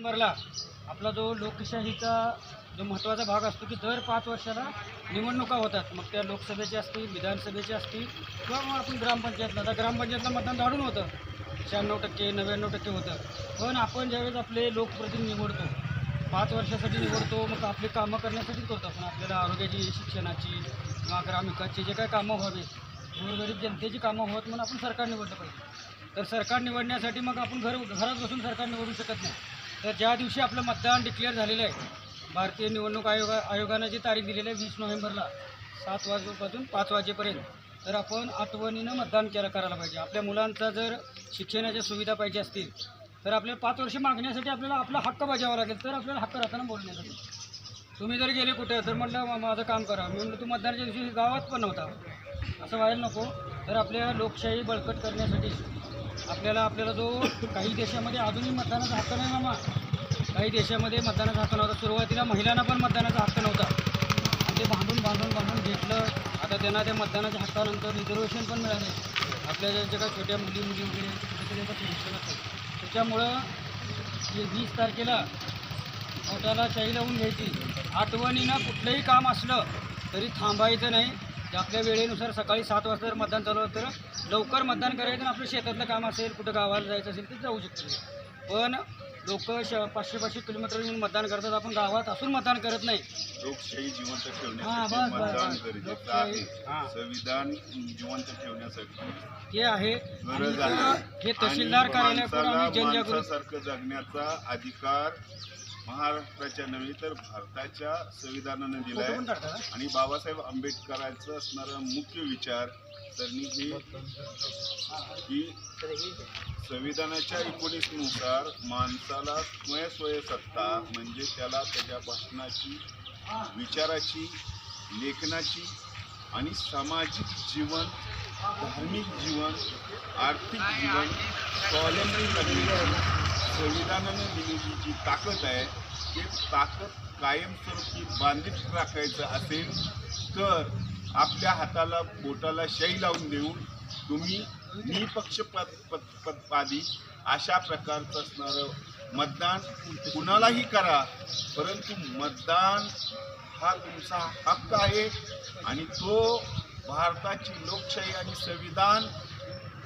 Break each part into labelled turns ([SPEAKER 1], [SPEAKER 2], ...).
[SPEAKER 1] नोव्हेंबरला आपला जो लोकशाहीचा जो महत्त्वाचा भाग असतो की दर 5 वर्षाला निवडणुका होतात. मग त्या लोकसभेच्या असतील, विधानसभेचे असतील किंवा मग आपण ग्रामपंचायतला, आता ग्रामपंचायतला मतदान दाढून होतं 96% 99% होतं. पण आपण ज्यावेळेस आपले लोकप्रतिनिधी निवडतो 5 वर्षासाठी निवडतो, मग आपली कामं करण्यासाठीच करतो. पण आपल्याला आरोग्याची, शिक्षणाची किंवा ग्रामविकासची जे काही कामं व्हावी, गोरगरीब जनतेची कामं व्हावीत म्हणून आपण सरकार निवडलं पाहिजे. तर सरकार निवडण्यासाठी मग आपण घरात बसून सरकार निवडू शकत नाही. तर ज्या दिवशी आपलं मतदान डिक्लेअर झालेलं आहे, भारतीय निवडणूक आयोगानं जी तारीख दिलेली आहे 20 नोव्हेंबरला 7 वाजेपासून 5 वाजेपर्यंत, तर आपण आठवणीनं मतदान करायला पाहिजे. आपल्या मुलांचा जर शिक्षणाच्या सुविधा पाहिजे असतील तर आपल्याला 5 वर्ष मागण्यासाठी आपल्याला आपला हक्क बजावावा लागेल. तर आपल्याला हक्क राहताना बोलण्यासाठी तुम्ही जर गेले कुठे तर म्हटलं माझं काम करा, मी म्हटलं तू मतदानाच्या दिवशी गावात पण नव्हता, असं व्हायला नको. तर आपल्या लोकशाही बळकट करण्यासाठी आपल्याला जो काही देशामध्ये अजूनही मतदानाचा हक्क नाही मामा, काही देशामध्ये मतदानाचा हक्क नव्हता. सुरुवातीला महिलांना पण मतदानाचा हक्क नव्हता आणि ते भांडून घेतलं. आता त्यांना त्या मतदानाच्या हक्कानंतर रिझर्वेशन पण मिळाले. आपल्या ज्या काही छोट्या मुली वगैरे त्याचं टेन्शन असतं. त्याच्यामुळं 20 तारखेला पोटाला शाई लावून घ्यायची. आठवणीनं कुठलंही काम असलं तरी थांबायचं नाही. आपल्या वेळेनुसार सकाळी 7 वाजता जर मतदान चालू तर लवकर मतदान करायचं आणि आपलं शेतातलं काम असेल, कुठं गावाला जायचं असेल तर जाऊ शकतो. पण लोक 500-500 किलोमीटर येऊन मतदान करतात, आपण गावात असून मतदान करत नाही.
[SPEAKER 2] लोकशाही जिवंत ठेवण्यासाठी मतदान गरजेचं आहे. संविधान जिवंत ठेवण्यासाठी
[SPEAKER 1] हे आहे.
[SPEAKER 2] गरज आहे.
[SPEAKER 1] हे तहसीलदार कार्यालयाकडून आम्ही जनजागृती
[SPEAKER 2] माणसासारखं जगण्याचा अधिकार महाराष्ट्राच्या नव्हे तर भारताच्या संविधानानं दिलाय. आणि बाबासाहेब आंबेडकरांचं असणारा मुख्य विचार सरणी की संविधानाच्या 19 नुसार माणसाला स्वयं सत्ता म्हणजे त्याला त्याच्या भाषणाची, विचाराची, लेखनाची आणि सामाजिक जीवन, धार्मिक जीवन, आर्थिक जीवन स्वावलंबी करण्याची संविधानाने दिलेली जी ताकद आहे ती ताकद कायमस्वरूपी बांधीत राखायचं असेल तर आपल्या हाताला बोटाला शाई लावून देऊन तुम्ही निपक्षपाती अशा प्रकारचं असणारं मतदान कुणालाही करा, परंतु मतदान हा तुमचा हक्क आहे आणि तो भारताची लोकशाही आणि संविधान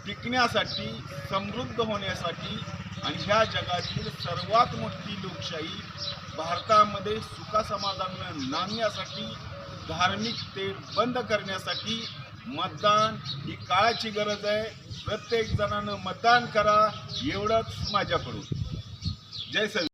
[SPEAKER 2] टिकण्यासाठी, समृद्ध होण्यासाठी आणि ह्या जगातील सर्वात मोठी लोकशाही भारतामध्ये सुखासमाधान नांदण्यासाठी, धार्मिक तेढ बंद करण्यासाठी मतदान ही काळाची गरज आहे. प्रत्येक जणानं मतदान करा एवढंच माझ्याकडून. जय